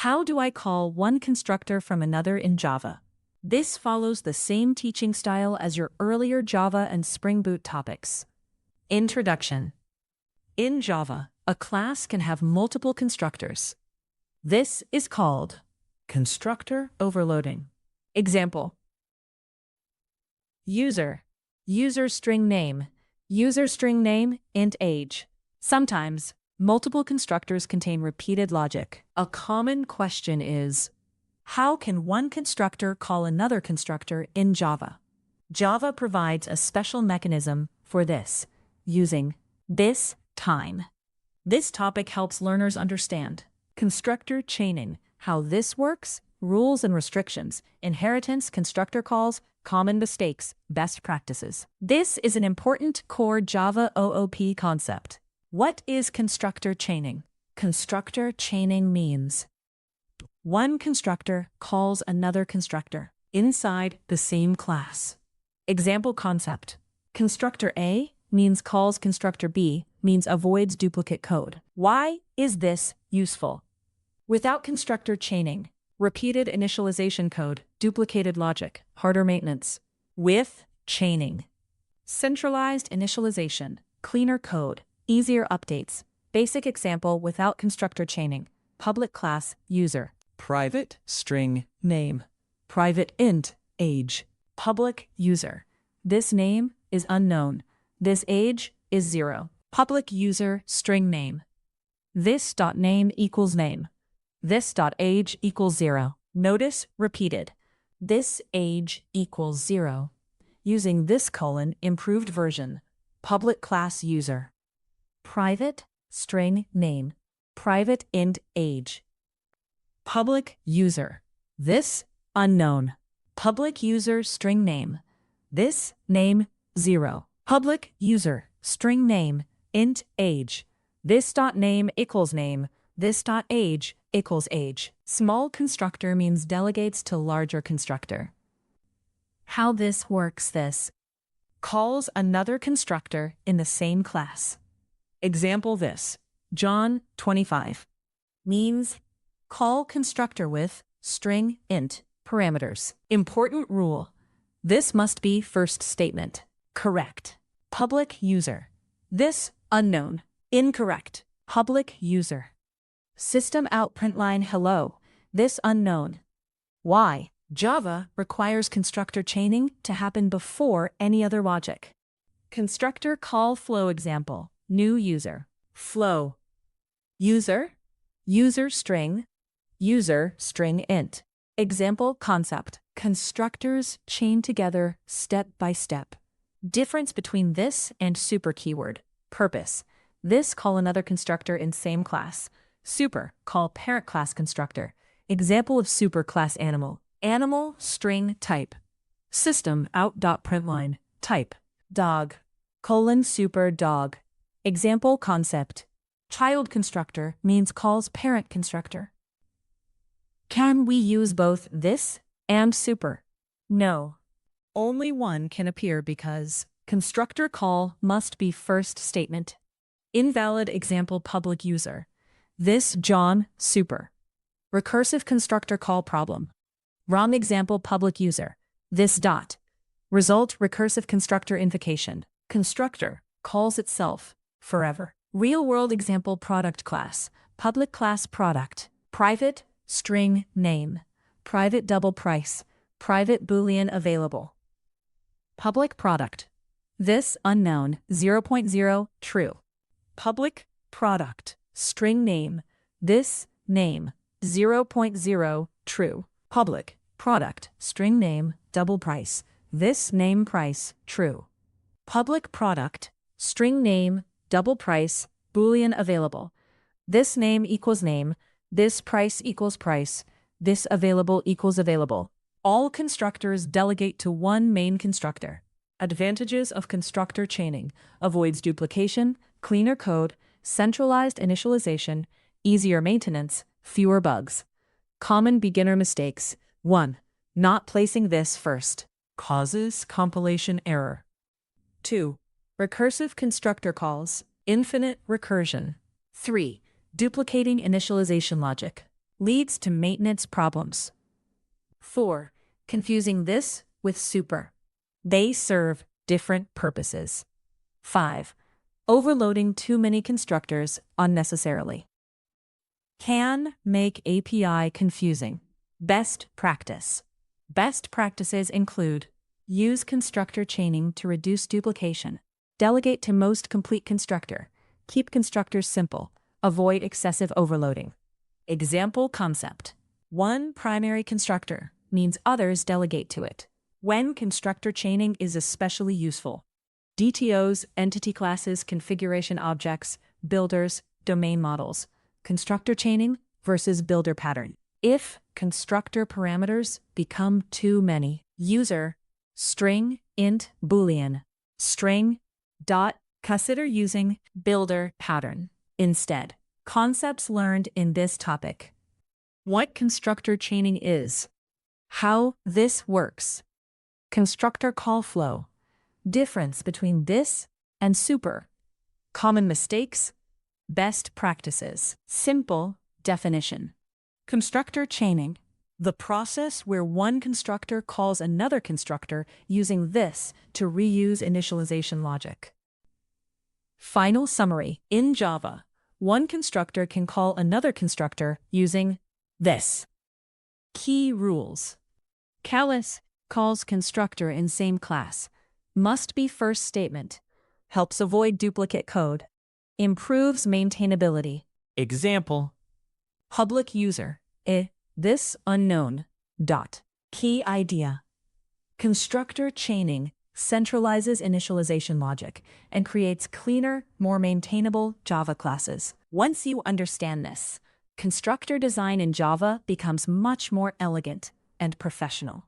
How do I call one constructor from another in Java? This follows the same teaching style as your earlier Java and Spring Boot topics. Introduction. In Java, a class can have multiple constructors. This is called constructor overloading. Example: user, user string name int age. Sometimes, multiple constructors contain repeated logic. A common question is, how can one constructor call another constructor in Java? Java provides a special mechanism for this, using this time. This topic helps learners understand constructor chaining, how this works, rules and restrictions, inheritance, constructor calls, common mistakes, best practices. This is an important core Java OOP concept. What is constructor chaining? Constructor chaining means one constructor calls another constructor inside the same class. Example concept: constructor A means calls constructor B, means avoids duplicate code. Why is this useful? Without constructor chaining, repeated initialization code, duplicated logic, harder maintenance. With chaining, centralized initialization, cleaner code, easier updates. Basic example without constructor chaining: public class user, private string name, private int age, public user. This name is unknown. This age is 0. Public user string name. This dot name equals name. This dot age equals 0. Notice repeated. This age equals 0. Using this : improved version. Public class user. Private string name. Private int age. Public user. This unknown. Public user string name. This name 0. Public user string name int age. This dot name equals name. This dot age equals age. Small constructor means delegates to larger constructor. How this works: this calls another constructor in the same class. Example: this John 25 means call constructor with string int parameters. Important rule: this must be first statement. Correct. Public user. This unknown. Incorrect. Public user. System out println hello. This unknown. Why? Java requires constructor chaining to happen before any other logic. Constructor call flow example: new user. Flow. User. User string int. Example concept: constructors chain together step by step. Difference between this and super keyword: purpose. This call another constructor in same class. Super call parent class constructor. Example of super class animal: animal string type. System out.println type dog super dog. Example concept: child constructor means calls parent constructor. Can we use both this and super? No. Only one can appear because constructor call must be first statement. Invalid example: public user. This John super. Recursive constructor call problem. Wrong example: public user. This dot. Result: recursive constructor invocation. Constructor calls itself forever. Real-world example: product class. Public class product. Private string name. Private double price. Private boolean available. Public product. This unknown 0.0 true. Public product string name. This name 0.0 true. Public product string name double price. This name price true. Public product string name double price boolean available. This name equals name. This price equals price. This available equals available. All constructors delegate to one main constructor. Advantages of constructor chaining: avoids duplication, cleaner code, centralized initialization, easier maintenance, fewer bugs. Common beginner mistakes: 1. Not placing this first. Causes compilation error. 2. Recursive constructor calls, infinite recursion. 3. Duplicating initialization logic. leads to maintenance problems. 4. Confusing this with super. They serve different purposes. 5. Overloading too many constructors unnecessarily. Can make API confusing. Best practice. Best practices include: use constructor chaining to reduce duplication. Delegate to most complete constructor. Keep constructors simple. Avoid excessive overloading. Example concept. One primary constructor means others delegate to it. When constructor chaining is especially useful. DTOs, entity classes, configuration objects, builders, domain models. Constructor chaining versus builder pattern. If constructor parameters become too many, user, string, int, boolean, string, dot, consider using builder pattern instead. Concepts learned in this topic. What constructor chaining is. How this works. Constructor call flow. Difference between this and super. Common mistakes. Best practices. Simple definition. Constructor chaining. The process where one constructor calls another constructor using this to reuse initialization logic. Final summary. In Java, one constructor can call another constructor using this. Key rules. Callus calls constructor in same class. Must be first statement. Helps avoid duplicate code. Improves maintainability. Example. Public user, this unknown, dot. Key idea. Constructor chaining centralizes initialization logic and creates cleaner, more maintainable Java classes. Once you understand this, constructor design in Java becomes much more elegant and professional.